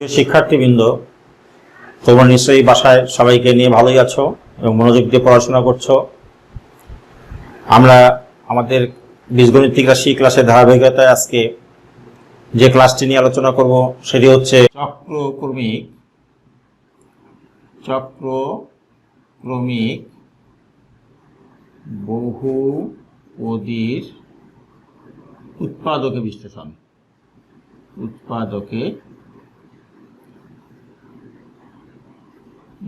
শিক্ষার্থীবৃন্দ, তোমরা নিশ্চয়ই বাসায় সবাইকে নিয়ে ভালোই আছো এবং মনোযোগ দিয়ে পড়াশোনা করছো। আমরা আমাদের বীজগণিত রাশি ক্লাসের ধারাবাহিকতায় আজকে যে ক্লাসটি নিয়ে আলোচনা করব সেটি হচ্ছে চক্রক্রমিক বহুপদীর উৎপাদকে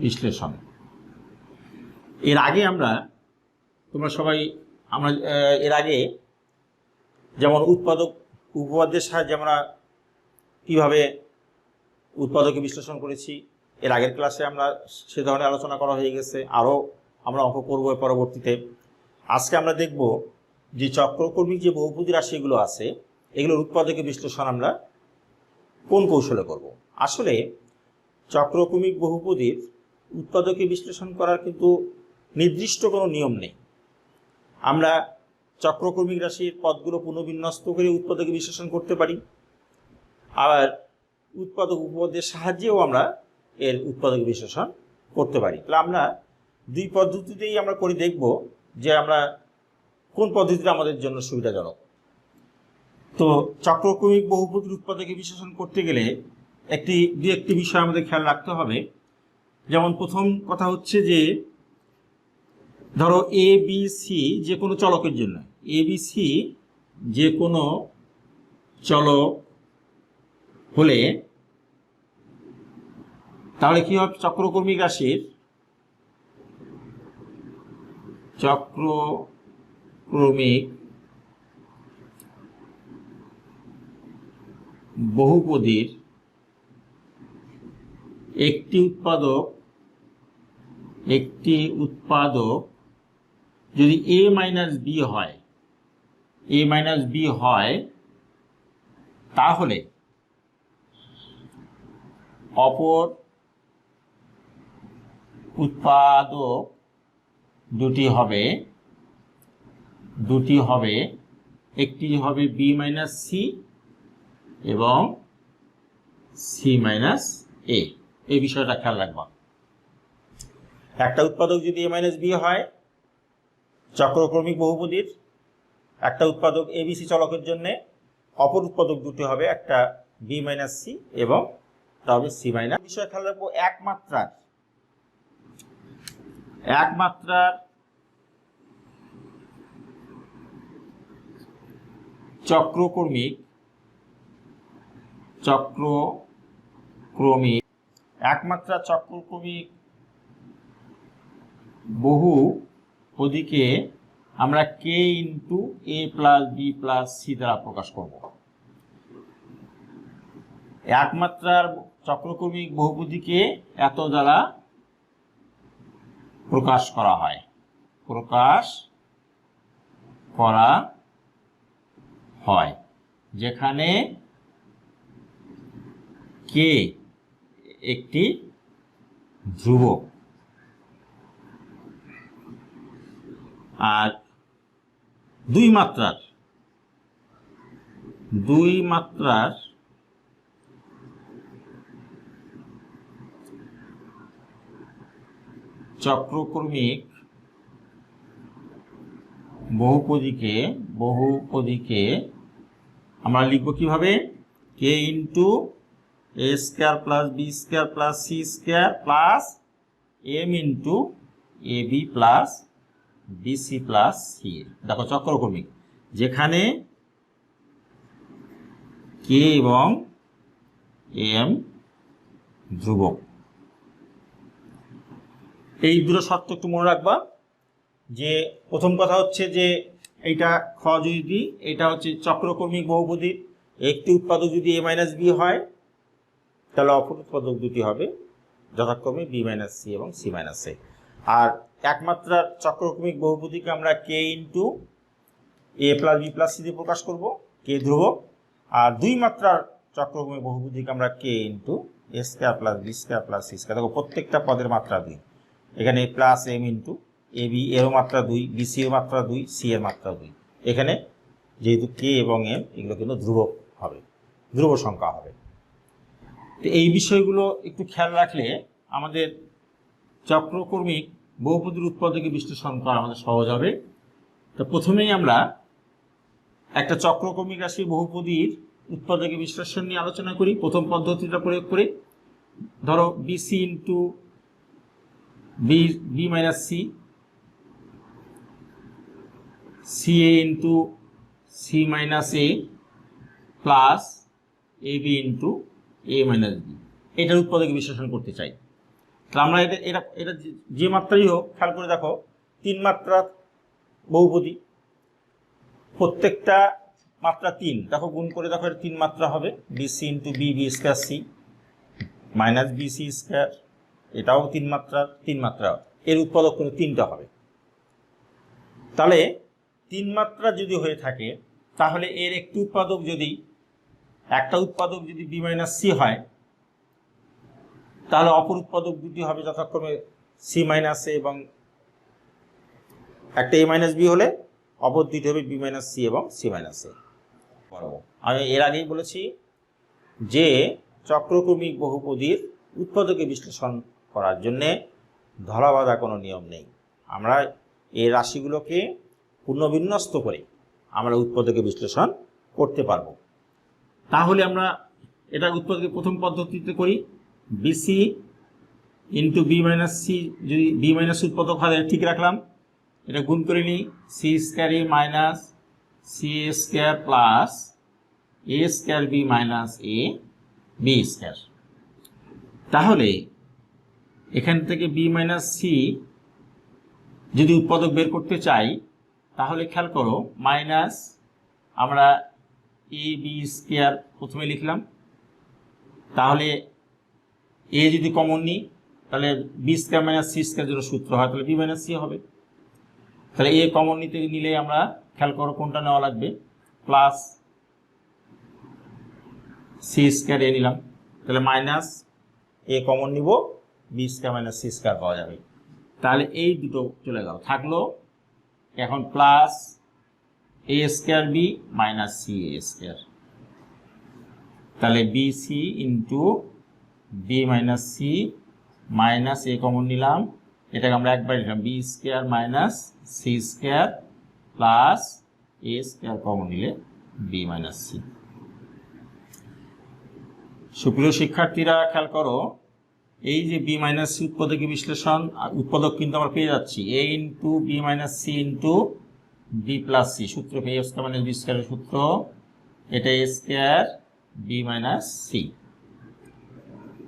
বিশ্লেষণ। এর আগে আমরা যেমন উৎপাদক উপপাদ্যের সাহায্যে আমরা কিভাবে উৎপাদকে বিশ্লেষণ করেছি, এর আগের ক্লাসে আমরা সে ধরনের আলোচনা করা হয়ে গেছে। আরও আমরা অঙ্ক করব পরবর্তীতে। আজকে আমরা দেখব যে চক্রক্রমিক যে বহুপদী রাশিগুলো আছে এগুলোর উৎপাদকে বিশ্লেষণ আমরা কোন কৌশলে করব। আসলে চক্রক্রমিক বহুপদীর উৎপাদকে বিশ্লেষণ করার কিন্তু নির্দিষ্ট কোনো নিয়ম নেই। আমরা চক্রক্রমিক রাশির পদগুলো পুনর্বিন্যস্ত করে উৎপাদকে বিশ্লেষণ করতে পারি, আবার উৎপাদক উপপাদ্যের সাহায্যেও আমরা এর উৎপাদক বিশ্লেষণ করতে পারি। তাহলে আমরা দুই পদ্ধতিতেই আমরা করে দেখব যে আমরা কোন পদ্ধতিটা আমাদের জন্য সুবিধাজনক। তো চক্রক্রমিক বহুপদীর উৎপাদকে বিশ্লেষণ করতে গেলে একটি বিষয় আমাদের খেয়াল রাখতে হবে। যেমন প্রথম কথা হচ্ছে যে ধরো এ বি সি যে কোনো চলকের জন্য, এ বি সি যে কোনো চলক হলে তাহলে কি হবে, চক্রক্রমিক রাশির চক্রক্রমিক বহুপদীর একটি উৎপাদক যদি a মাইনাস বি হয় তাহলে অপর উৎপাদক দুটি হবে একটি হবে বি মাইনাস সি এবং সি মাইনাস এ। এই বিষয়টা খেয়াল রাখবা। একটা উৎপাদক যদি এ মাইনাস বি হয় চক্রক্রমিক বহুপদীর, একটা উৎপাদক এবিসি চলকের জন্য, অপর উৎপাদক দুটি হবে একটা বি মাইনাস সি এবং তা হবে সি মাইনাস। বিষয় খেয়াল রাখবো একমাত্রার চক্রক্রমিক বহুপদীকে আমরা K into A plus B plus C দ্বারা প্রকাশ করব। একমাত্রার চক্রক্রমিক বহুপদীকে এত দ্বারা প্রকাশ করা হয় যেখানে কে একটি ধ্রুবক আর দুই মাত্রার চক্রক্রমিক বহুপদীকে আমরা লিখব কিভাবে, K into A square plus B square plus C square plus M into A B plus BC plus C. দেখো চক্রক্রমিক যেখানে কে এবং এম ধ্রুবক। এই দুটো শর্ত একটু মনে রাখবা। যে প্রথম কথা হচ্ছে যে এইটা খ যদি এটা হচ্ছে চক্রক্রমিক বহুপদীর একটি উৎপাদক যদি এ মাইনাস বি হয় তাহলে অপর উৎপাদক দুটি হবে যথাক্রমে বি মাইনাস সি এবং সি মাইনাস এ। আর একমাত্রার চক্রক্রমিক বহুপদীকে আমরা K into A plus B plus C দিয়ে প্রকাশ করব, কে ধ্রুবক। আর দুই মাত্রার চক্রক্রমিক বহুপদীকে আমরা K into A square plus B square plus C square. দেখো প্রত্যেকটা পদের মাত্রা 2, এখানে plus M into A B এরও মাত্রা 2, বি সি এর মাত্রা 2, সি এর মাত্রা 2। এখানে যেহেতু কে এবং এম এগুলো কিন্তু ধ্রুব সংখ্যা হবে। তো এই বিষয়গুলো একটু খেয়াল রাখলে আমাদের চক্রকর্মিক বহুপদীর উৎপাদকে বিশ্লেষণ করা আমাদের সহজ হবে। তো প্রথমেই আমরা একটা চক্রকর্মিক রাশি বহুপদীর উৎপাদকে বিশ্লেষণ নিয়ে আলোচনা করি। প্রথম পদ্ধতিটা প্রয়োগ করে ধরো BC into B minus C, C A into C minus A plus A B into A minus B, এটার উৎপাদকে বিশ্লেষণ করতে চাই। তাহলে আমরা এটা এটা এটা যে মাত্রাই হোক, খেয়াল করে দেখো 3 মাত্রার বহুপদী, প্রত্যেকটা মাত্রা 3, দেখো গুণ করে দেখো এটা 3 মাত্রা হবে, b c into b b square c minus b c square, এটাও 3 মাত্রা, এর উৎপাদক কিন্তু 3টা হবে। তাহলে 3 মাত্রা যদি হয়ে থাকে তাহলে এর একটা উৎপাদক যদি বি মাইনাস সি হয়, তাহলে অপর উৎপাদক দুটি হবে যথাক্রমে সি মাইনাস এ এবং একটা এ মাইনাস বি হলে অপর দুটি হবে বি মাইনাস সি এবং সি মাইনাস এ। আমি এর আগেই বলেছি যে চক্রক্রমিক বহুপদীর উৎপাদকে বিশ্লেষণ করার জন্যে ধরাবাঁধা কোনো নিয়ম নেই। আমরা এই রাশিগুলোকে পুনর্বিন্যস্ত করে আমরা উৎপাদকে বিশ্লেষণ করতে পারব। তাহলে আমরা এটা উৎপাদকে প্রথম পদ্ধতিতে করি, b c into B minus C, যদি বি মাইনাস উৎপাদক হয় ঠিক রাখলাম, এটা গুণ করে নিই, c square a minus C A square plus A square B minus A b square. তাহলে এখান থেকে বি মাইনাস সি যদি উৎপাদক বের করতে চাই, তাহলে খেয়াল করো মাইনাস আমরা এ বি স্কোয়ার প্রথমে লিখলাম, তাহলে এ যদি কমন নিই তাহলে b square minus C square যেটা সূত্র হয়, তাহলে বি মাইনাস সি হবে। তাহলে এ কমন নিলে আমরা খেয়াল করো কোনটা নেওয়া লাগবে, প্লাস সি স্কোয়ার এ নিলাম, তাহলে মাইনাস এ কমন নিব, B square minus C square পাওয়া যাবে। তাহলে এই দুটো চলে গেল, থাকলো এখন প্লাস এ স্কোয়ার বি মাইনাস সি এ স্কোয়ার, তাহলে B C into B minus C minus A common নিলাম, এটাকে আমরা একবার নিলাম, B square minus C square plus এ স্কোয়ার কমন নিলে বি মাইনাস সি। সুপ্রিয় শিক্ষার্থীরা খেয়াল করো, এই যে বি মাইনাস সি উৎপাদকে বিশ্লেষণ, উৎপাদক কিন্তু আমরা পেয়ে যাচ্ছি A into B minus C into B plus C, সূত্র পেয়ে এ স্কোয়ার মাইনাস বি স্কোয়ারের সূত্র, এটা A square B minus C.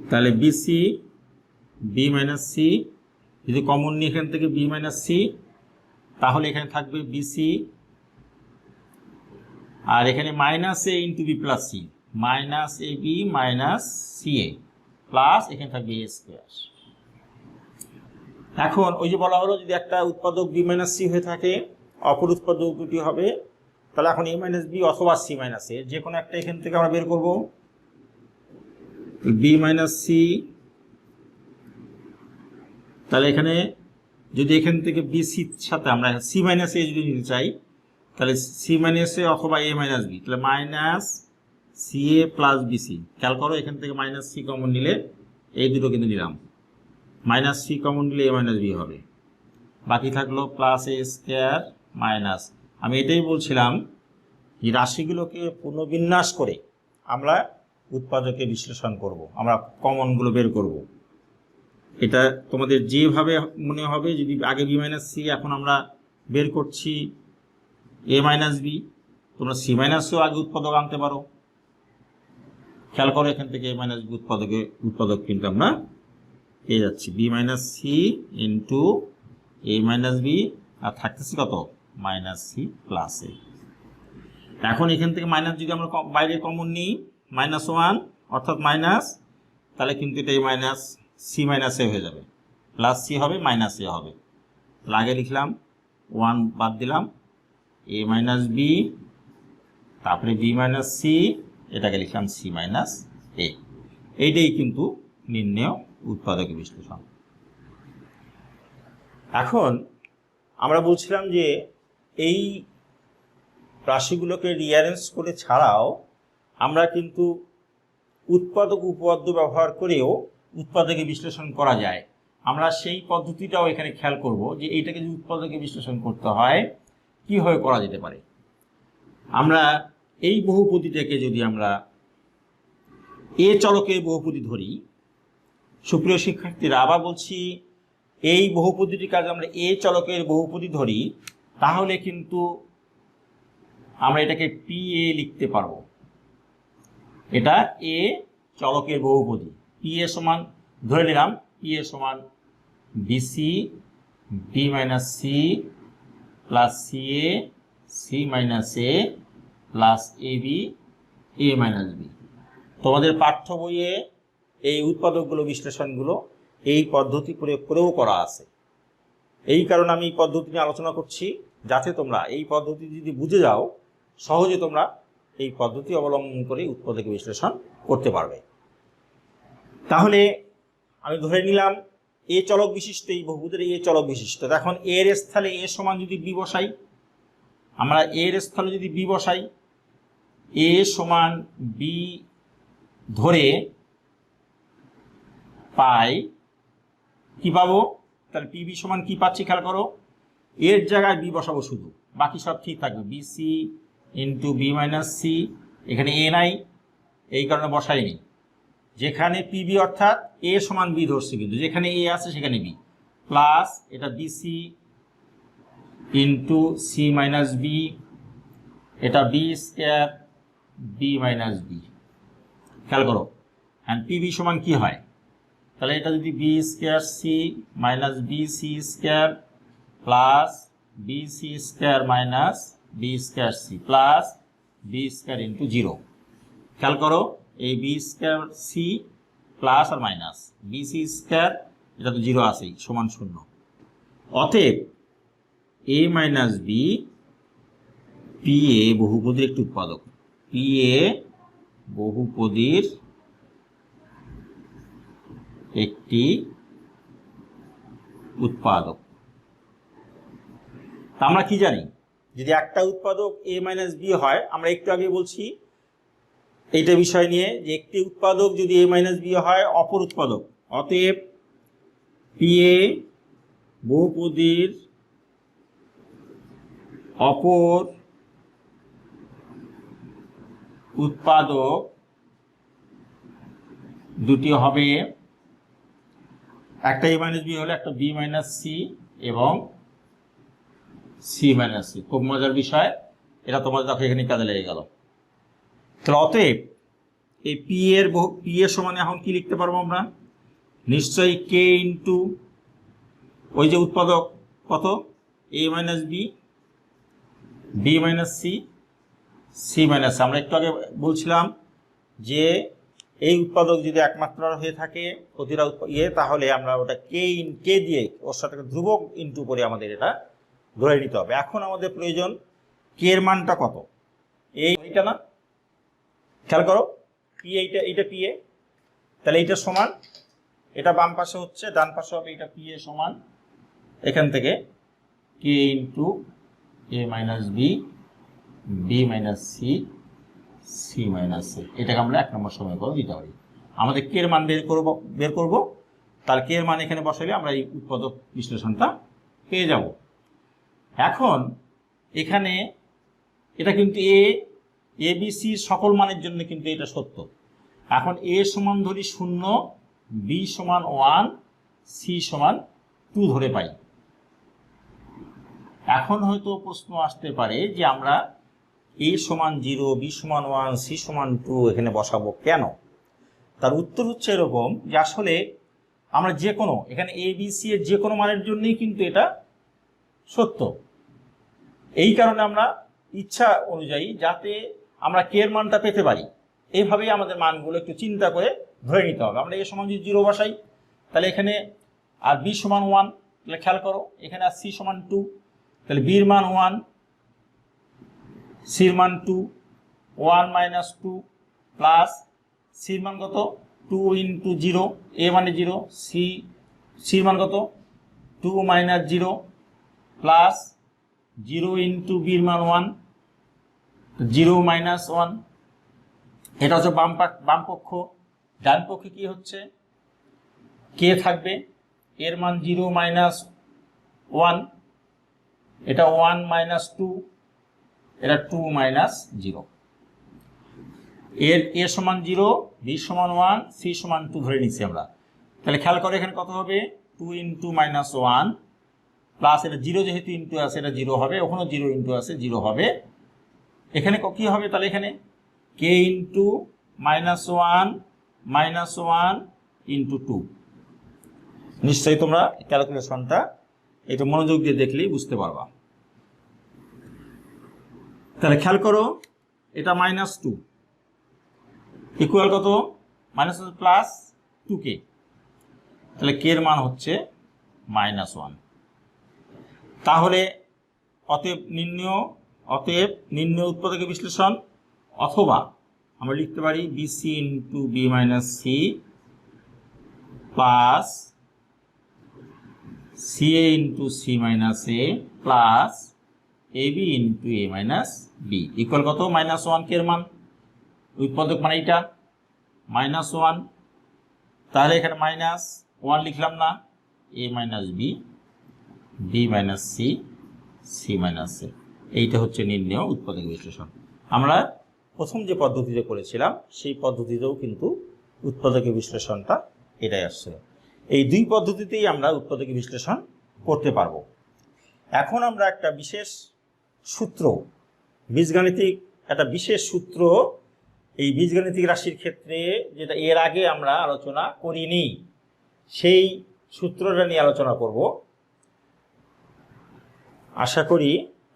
তাহলে বিসি বি মাইনাস সি যদি কমন নিই এখান থেকে বি মাইনাস সি, তাহলে এখানে থাকবে বিসি, আর এখানে minus A into B plus C, minus A B minus C A plus এখানে থাকবে এ স্কোয়ার। এখন ওই যে বলা হলো যদি একটা উৎপাদক বি মাইনাস সি হয়ে থাকে, অপর উৎপাদক দুটি হবে, তাহলে এখন এ মাইনাস বি অথবা সি মাইনাস এ যে কোনো একটা এখান থেকে আমরা বের করব। বি মাইনাস সি, তাহলে এখানে যদি এখান থেকে বি সির সাথে আমরা সি মাইনাস এ যদি নিতে চাই, তাহলে সি মাইনাস এ অথবা এ মাইনাস বি, তাহলে minus C A plus BC. খেয়াল করো এখান থেকে মাইনাস সি কমন নিলে এই দুটো কিন্তু নিলাম, মাইনাস সি কমন নিলে এ মাইনাস বি হবে, বাকি থাকলো প্লাস এ স্কোয়ার মাইনাস। আমি এটাই বলছিলাম যে রাশিগুলোকে পুনর্বিন্যাস করে আমরা উৎপাদকে বিশ্লেষণ করব, আমরা কমনগুলো বের করব। এটা তোমাদের যেভাবে মনে হবে, যদি আগে বি মাইনাস সি, এখন আমরা বের করছি এ মাইনাস বি, তোমরা সি মাইনাসও আগে উৎপাদক আনতে পারো। খেয়াল করো এখান থেকে এ মাইনাস বি উৎপাদক কিন্তু আমরা পেয়ে যাচ্ছি B minus C into A minus B, আর থাকতেছি কত মাইনাস সি প্লাস এ। এখন এখান থেকে মাইনাস যদি আমরা বাইরে কমন নিই মাইনাস ওয়ান অর্থাৎ মাইনাস, তাহলে কিন্তু এটা মাইনাস সি মাইনাস এ হয়ে যাবে, প্লাস সি হবে মাইনাস এ হবে। তাহলে আগে লিখলাম ওয়ান বাদ দিলাম, এ মাইনাস বি, তারপরে বি মাইনাস সি, এটাকে লিখলাম সি মাইনাস এ। এইটাই কিন্তু নির্ণেয় উৎপাদক বিশ্লেষণ। এখন আমরা বলছিলাম যে এই রাশিগুলোকে রিঅ্যারেঞ্জ করে ছাড়াও আমরা কিন্তু উৎপাদক উপপাদ্য ব্যবহার করেও উৎপাদকে বিশ্লেষণ করা যায়। আমরা সেই পদ্ধতিটাও এখানে খেয়াল করব যে এইটাকে যদি উৎপাদকে বিশ্লেষণ করতে হয় কিভাবে করা যেতে পারে। আমরা এই বহুপদীটাকে যদি আমরা এ চলকের বহুপদী ধরি, সুপ্রিয় শিক্ষার্থীরা আবার বলছি, এই বহুপদীটির কাজে আমরা এ চলকের বহুপদী ধরি, তাহলে কিন্তু আমরা এটাকে পি এ লিখতে পারবো। এটা এ চলকের বহুপদী, পি এ সমান ধরে নিলাম পি এ সমান b c B minus C plus c a c minus A plus A b a minus b. তোমাদের পাঠ্য বইয়ে এই উৎপাদকগুলো বিশ্লেষণগুলো এই পদ্ধতি প্রয়োগ করেও করা আছে। এই কারণে আমি এই পদ্ধতি নিয়ে আলোচনা করছি, যাতে তোমরা এই পদ্ধতি যদি বুঝে যাও সহজে তোমরা এই পদ্ধতি অবলম্বন করে উৎপাদক বিশ্লেষণ করতে পারবে। তাহলে আমি ধরে নিলাম এ চলক বিশিষ্ট এই বহুপদীর এ চলক বিশিষ্ট। এখন এর স্থলে এ সমান যদি বি বসাই, আমরা এর স্থলে যদি বি বসাই, এ সমান বি ধরে পাই কি পাবো? তাহলে পি বি সমান কি পাচ্ছি খেয়াল করো, এর জায়গায় বি বসাবো শুধু, বাকি সব ঠিক থাকবে। B c into B minus c, এখানে এ নাই এই কারণে বসাইনি। যেখানে পিবি অর্থাৎ এ সমান বি ধরছি, কিন্তু যেখানে এ আছে সেখানে বি, প্লাস এটা BC into C minus B, এটা B square B minus B. খেয়াল করো, অ্যান্ড পিবি সমান কি হয়? তাহলে এটা যদি b square c minus b c square plus b c square minus b square c plus B square into zero. খেয়াল করো, এই বি স্কোয়ার সি প্লাস আর মাইনাস বি সি স্কোয়ার, এটা তো জিরো আছেই, সমান শূন্য। অতএব a minus b p a বহুপদীর একটি উৎপাদক, পি এ বহুপদীর একটি উৎপাদক। তা আমরা কি জানি, যদি একটা উৎপাদক এ মাইনাস বি হয়, আমরা একটু আগে বলছি এইটা বিষয় নিয়ে যে একটি উৎপাদক যদি এ মাইনাস বি হয় অপর উৎপাদক, অতএব পি এ বহুপদীর অপর উৎপাদক দুটি হবে, একটা এ মাইনাস বি হলে একটা বি মাইনাস সি এবং সি মাইনাস সি। খুব মজার বিষয়, এটা তোমাদের দেখো এখানে কাজে লেগে গেল। তাহলে অতএব এই পি এর সমান এখন কি লিখতে পারবো আমরা? নিশ্চয়ই কে ইন্টু ওই যে উৎপাদক কত, A minus B B minus C C minus. আমরা একটু আগে বলছিলাম যে এই উৎপাদক যদি একমাত্র হয়ে থাকে প্রতিটা তাহলে আমরা ওটা কে দিয়ে ওর সাথে ধ্রুবক ইন্টু করে আমাদের এটা ধরে নিতে হবে। এখন আমাদের প্রয়োজন কে এর মানটা কত, এইটা না? খেয়াল করো, পি এইটা পি এ, তাহলে এইটা সমান, এটা বাম পাশে হচ্ছে, ডান পাশে হবে এটা পি এ সমান এখান থেকে কে into A minus B B minus C C minus A. এটাকে আমরা 1 নম্বর সমীকরণ দিতে পারি। আমাদের কে এর মান বের করব, তার কে এর মান এখানে বসাইলে আমরা এই উৎপাদক বিশ্লেষণটা পেয়ে যাব। এখন এখানে এটা কিন্তু এ বি সি সকল মানের জন্য কিন্তু এটা সত্য। এখন এ সমান ধরি 0, বি সমান 1, সি সমান 2 ধরে পাই। এখন হয়তো প্রশ্ন আসতে পারে যে আমরা এ সমান 0, বি সমান 1, সি সমান 2 এখানে বসাবো কেন? তার উত্তর হচ্ছে এরকম যে আসলে আমরা যে কোনো এখানে এ বি সি এর যে কোনো মানের জন্যই কিন্তু এটা সত্য। এই কারণে আমরা ইচ্ছা অনুযায়ী যাতে আমরা কে এর মানটা পেতে পারি, এইভাবেই আমাদের মানগুলো একটু চিন্তা করে ধরে নিতে হবে। আমরা এ সমান যদি 0 বসাই, তাহলে এখানে আর বি সমান 1, তাহলে খেয়াল করো এখানে আর সি সমান 2, তাহলে বির মান 1, সির মান 2, 1 মাইনাস 2 প্লাস সির মান কত 2 ইন্টু 0, এ মানে 0, সির মান কত 2 মাইনাস 0 প্লাস 0 ইন্টু বির মান 1, 0 মাইনাস 1। এটা হচ্ছে বাম পক্ষ, ডান পক্ষে কি হচ্ছে, কে থাকবে, এর মান 0 মাইনাস 1, এটা 1 মাইনাস 2, এটা 2 মাইনাস 0। এর এ সমান 0, বি সমান 1, সি সমান 2 ধরে নিচ্ছি আমরা। তাহলে খেয়াল করে এখানে কত হবে, 2 ইন্টু মাইনাস 1 প্লাস এটা 0 যেহেতু ইন্টু আছে এটা 0 হবে, ওখানেও 0 ইন্টু আছে 0 হবে। এখানে কি হবে তাহলে, এখানে কে ইন্টু -1 ইন্টু 2। নিশ্চয়ই তোমরা ক্যালকুলেশনটা একটু মনোযোগ দিয়ে দেখলেই বুঝতে পারবা। তাহলে খেয়াল করো, এটা -2 ইকুয়াল কত, মাইনাস প্লাস 2k, তাহলে কে এর মান হচ্ছে -1। তাহলে অতএব নির্ণয় উৎপাদকের বিশ্লেষণ, অথবা আমরা লিখতে পারি BC into B minus C plus CA into C minus A plus AB into A minus B equal কত, -1 কে এর মান, উৎপাদক মানে এইটা -1। তাহলে এখানে -1 লিখলাম না, A minus B, B minus C, C minus A, এইটা হচ্ছে নির্ণয় উৎপাদক বিশ্লেষণ। আমরা প্রথম যে পদ্ধতিতে করেছিলাম সেই পদ্ধতিতেও কিন্তু উৎপাদকের বিশ্লেষণটা এটাই আসছে। এই দুই পদ্ধতিতেই আমরা উৎপাদকের বিশ্লেষণ করতে পারবো। এখন আমরা একটা বিশেষ সূত্র, বীজগাণিতিক একটা বিশেষ সূত্র, এই বীজগাণিতিক রাশির ক্ষেত্রে যেটা এর আগে আমরা আলোচনা করিনি, সেই সূত্রটা নিয়ে আলোচনা করব। আশা করি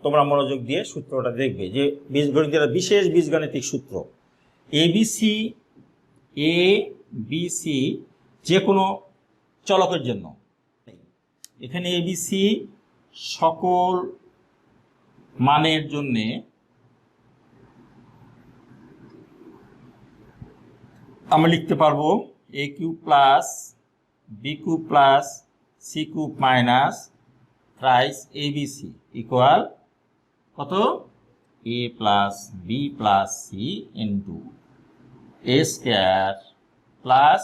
তোমরা মনোযোগ দিয়ে সূত্রটা দেখবে, যে বীজগণিতের বিশেষ বীজগাণিতিক সূত্র। এবিসি যে কোনো চলকের জন্য, এখানে এবিসি সকল মানের জন্যে আমরা লিখতে পারবো A cube plus B cube plus C cube minus thrice ABC equal কত, A plus B plus C into A square plus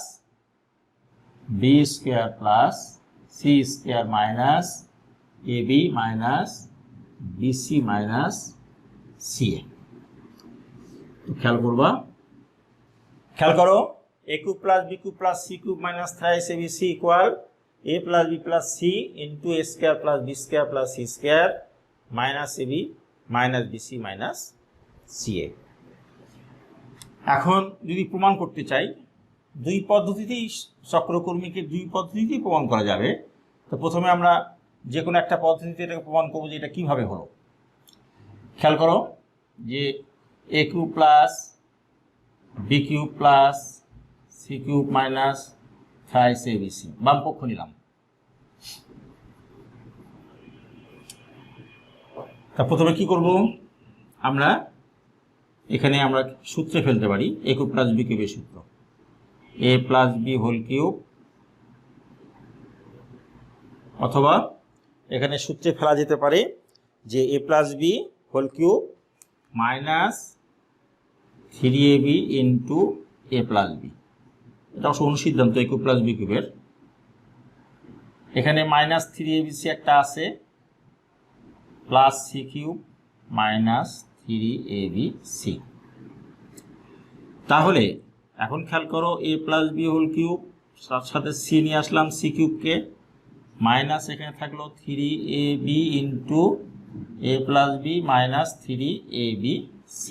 B square plus C square minus A B minus BC minus C A. খেয়াল করো, A cube plus B cube plus C cube minus thrice A B C equal A plus B plus C into A square plus B square plus C square minus A B minus BC minus C A. এখন যদি প্রমাণ করতে চাই, দুই পদ্ধতিতেই চক্রকর্মীকে দুই পদ্ধতিতেই প্রমাণ করা যাবে। তো প্রথমে আমরা যে কোনো একটা পদ্ধতিতে এটাকে প্রমাণ করবো যে এটা কীভাবে হলো। খেয়াল করো যে A cube plus B cube plus C cube minus thrice A B C, বাম পক্ষ নিলাম। তা প্রথমে কি করব, আমরা এখানে আমরা সূত্রে ফেলতে পারি এ কিউব প্লাস বি কিউবের সূত্র, A plus B whole cube, অথবা এখানে সূত্রে ফেলা যেতে পারে যে A plus B whole cube minus 3ab into A plus B. এটা অবশ্য অনুসিদ্ধান্ত এ কিউব প্লাস বি কিউবের। এখানে মাইনাস 3abc একটা আছে, plus C cube minus 3abc। তাহলে এখন খেয়াল করো, এ প্লাস বি হোল কিউব সাথে সি নিয়ে আসলাম, সি কিউবকে মাইনাস, এখানে থাকলো 3ab into A plus B minus 3abc।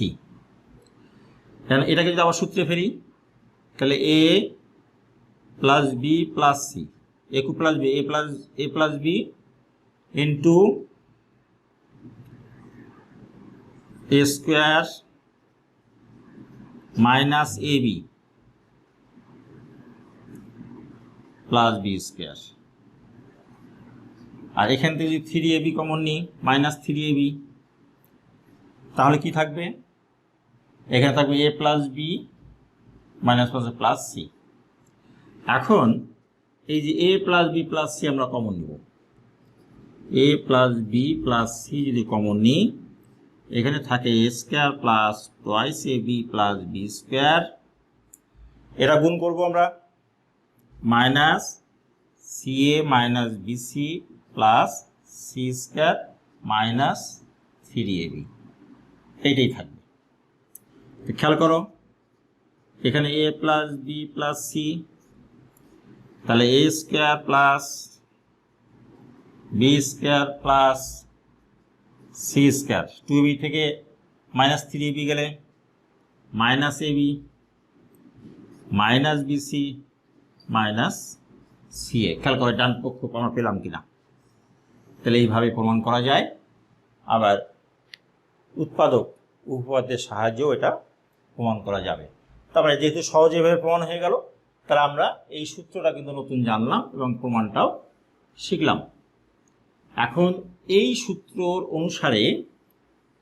কারণ এটাকে যদি আবার সূত্রে ফেরি, তাহলে এ plus B plus c, A cube plus B, A plus B into A square minus A B plus B square. আর এখান থেকে যদি 3ab কমন নিই, মাইনাস 3ab, তাহলে কি থাকবে, এখানে থাকবে A plus B minus plus C. এখন এই যে A plus B plus C আমরা কমন নিব, A plus B plus C যদি কমন নিই, এখানে থাকে A square plus twice A B plus B square এটা গুণ করব আমরা minus C A minus BC plus C square minus 3ab, এইটাই থাকবে। খেয়াল করো এখানে A plus B plus C, তাহলে A square plus B square plus C square, 2ab থেকে মাইনাস 3ab গেলে minus AB minus BC minus C A. খেয়াল করে ডান পক্ষ আমরা পেলাম কিনা। তাহলে এইভাবে প্রমাণ করা যায়। আবার উৎপাদক উপপাদ্যের সাহায্যেও এটা প্রমাণ করা যাবে। তারপরে যেহেতু সহজে এভাবে প্রমাণ হয়ে গেল, তাহলে আমরা এই সূত্রটা কিন্তু নতুন জানলাম এবং প্রমাণটাও শিখলাম। এখন এই সূত্রর অনুসারে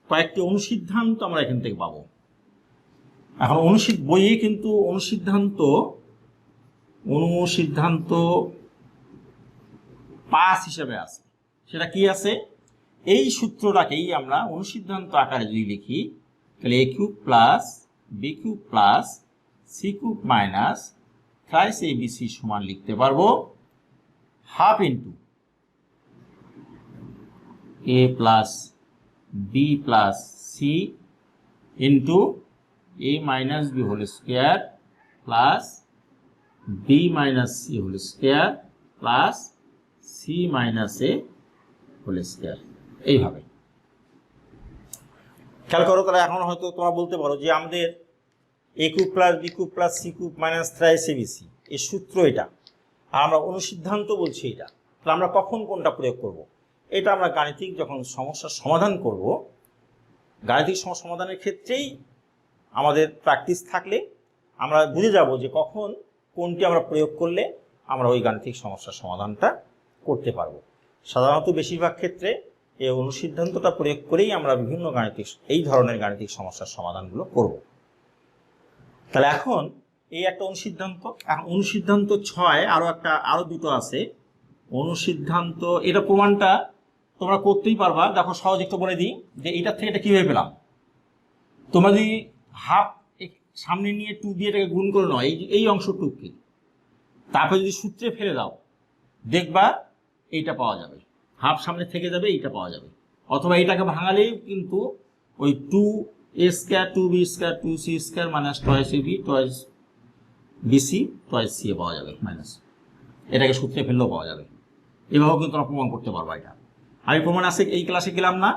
কয়েকটি অনুসিদ্ধান্ত আমরা এখান থেকে পাবো। এখন বইয়ে কিন্তু অনুসিদ্ধান্ত 5 হিসেবে আছে। সেটা কি আছে? এই সূত্রটাকেই আমরা অনুসিদ্ধান্ত আকারে যদি লিখি, তাহলে a cube plus B cube plus C cube minus thrice abc সমান লিখতে পারবো half into a plus B plus C into a minus b whole square plus B minus c whole square plus C minus a whole square. এইভাবে খেয়াল করো। তাহলে এখন হয়তো তোমরা বলতে পারো যে আমাদের A cube plus B cube plus C cube minus thrice ABC এই সূত্র এটা, আর আমরা অনুসিদ্ধান্ত বলছি এটা। তাহলে আমরা কখন কোনটা প্রয়োগ করব? এটা আমরা গাণিতিক যখন সমস্যার সমাধান করব, গাণিতিক সমস্যা সমাধানের ক্ষেত্রেই আমাদের প্র্যাকটিস থাকলে আমরা বুঝে যাব যে কখন কোনটি আমরা প্রয়োগ করলে আমরা ওই গাণিতিক সমস্যার সমাধানটা করতে পারবো। সাধারণত বেশিরভাগ ক্ষেত্রে এই অনুসিদ্ধান্তটা প্রয়োগ করেই আমরা বিভিন্ন এই ধরনের গাণিতিক সমস্যার সমাধানগুলো করব। তাহলে এখন এই একটা অনুসিদ্ধান্ত, অনুসিদ্ধান্ত 6 আরো দুটো আছে অনুসিদ্ধান্ত। এটা প্রমাণটা তোমরা করতেই পারবা। দেখো সহজ একটু বলে দিই যে এটার থেকে এটা কিভাবে পেলাম। তোমরা যদি হাফ সামনে নিয়ে 2 দিয়ে এটাকে গুণ করে নাও, এই অংশটুকুকে, তারপরে যদি সূত্রে ফেলে দাও, দেখবা এইটা পাওয়া যাবে। হাফ সামনে থেকে যাবে, এইটা পাওয়া যাবে। অথবা এইটাকে ভাঙালেই কিন্তু ওই 2a square 2b square 2c square minus twice a b twice b c twice c পাওয়া যাবে মাইনাস, এটাকে সূত্রে ফেললেও পাওয়া যাবে। এভাবেও কিন্তু আমরা প্রমাণ করতে পারবো। এটা আমি প্রমাণ আছে এই ক্লাসে গেলাম না,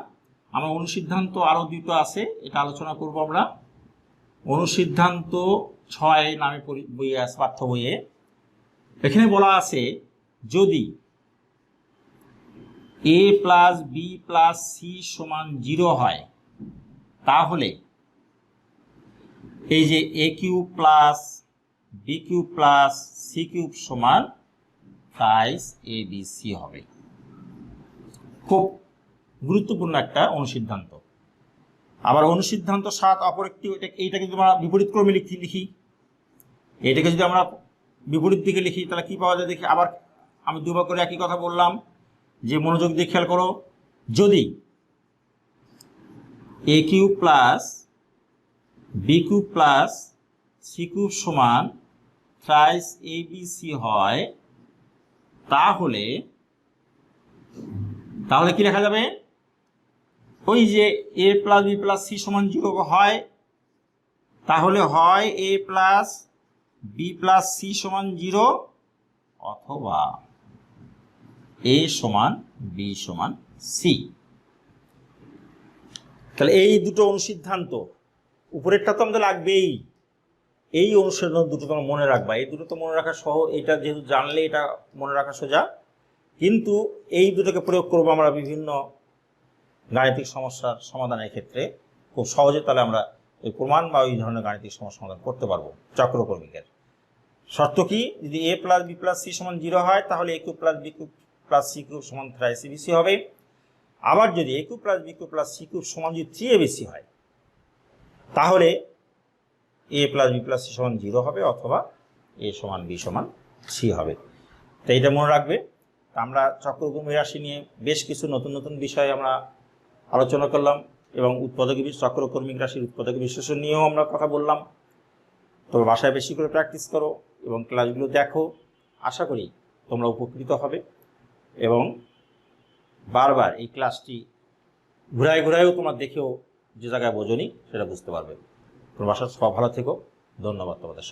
আমার অনুসিদ্ধান্ত আরও দুটো আছে, এটা আলোচনা করব আমরা। অনুসিদ্ধান্ত 6 নামে বইয়ে আছে, পাঠ্য বইয়ে। এখানে বলা আছে যদি a plus B plus c সমান 0 হয়, তাহলে এই যে a cube plus B cube plus C cube সমান থ্রাইস abc হবে। খুব গুরুত্বপূর্ণ একটা অনুসিদ্ধান্ত। আবার অনুসিদ্ধান্ত 7 অপর একটি, এইটাকে যদি আমরা বিপরীত ক্রমে লিখি, এটাকে যদি আমরা বিপরীত দিকে লিখি তাহলে কি পাওয়া যায় দেখি। আবার আমি দুবার করে একই কথা বললাম, যে মনোযোগ দিয়ে খেয়াল করো। যদি a cube plus B cube plus C cube সমান থ্রাইস abc হয়, তাহলে কি লেখা যাবে? ওই যে a plus B plus c সমান 0 হয়, তাহলে হয় a plus B plus c সমান 0 অথবা a সমান বি সমান সি। তাহলে এই দুটো অনুসিদ্ধান্ত, উপরেরটা তো আমাদের লাগবেই, এই অনুসিদ্ধান্ত দুটো তোমরা মনে রাখবা। এই দুটো তো মনে রাখা সহজ, এটা যেহেতু জানলে এটা মনে রাখা সোজা। কিন্তু এই দুটোকে প্রয়োগ করবো আমরা বিভিন্ন গাণিতিক সমস্যার সমাধানের ক্ষেত্রে খুব সহজে। তাহলে আমরা ওই প্রমাণ বা ওই ধরনের গাণিতিক সমস্যা সমাধান করতে পারবো। চক্রকর্মিকের শর্ত কি? যদি a plus B plus c সমান 0 হয়, তাহলে a cube plus B cube plus C cube সমান থ্রাইস abc হবে। আবার যদি a cube plus B cube plus C cube সমান যদি 3abc হয়, তাহলে a plus B plus c সমান 0 হবে অথবা a সমান বি সমান সি হবে। তো এইটা মনে রাখবে। আমরা চক্রকর্মী রাশি নিয়ে বেশ কিছু নতুন নতুন বিষয় আমরা আলোচনা করলাম এবং চক্রকর্মিক রাশির উৎপাদক বিশ্লেষণ নিয়েও আমরা কথা বললাম। তবে বাসায় বেশি করে প্র্যাকটিস করো এবং ক্লাসগুলো দেখো, আশা করি তোমরা উপকৃত হবে এবং বারবার এই ক্লাসটি ঘুরায় ঘুরায়ও তোমার দেখেও যে জায়গায় বোঝনি সেটা বুঝতে পারবে। তোমার বাসার সব ভালো থেকো। ধন্যবাদ তোমাদের।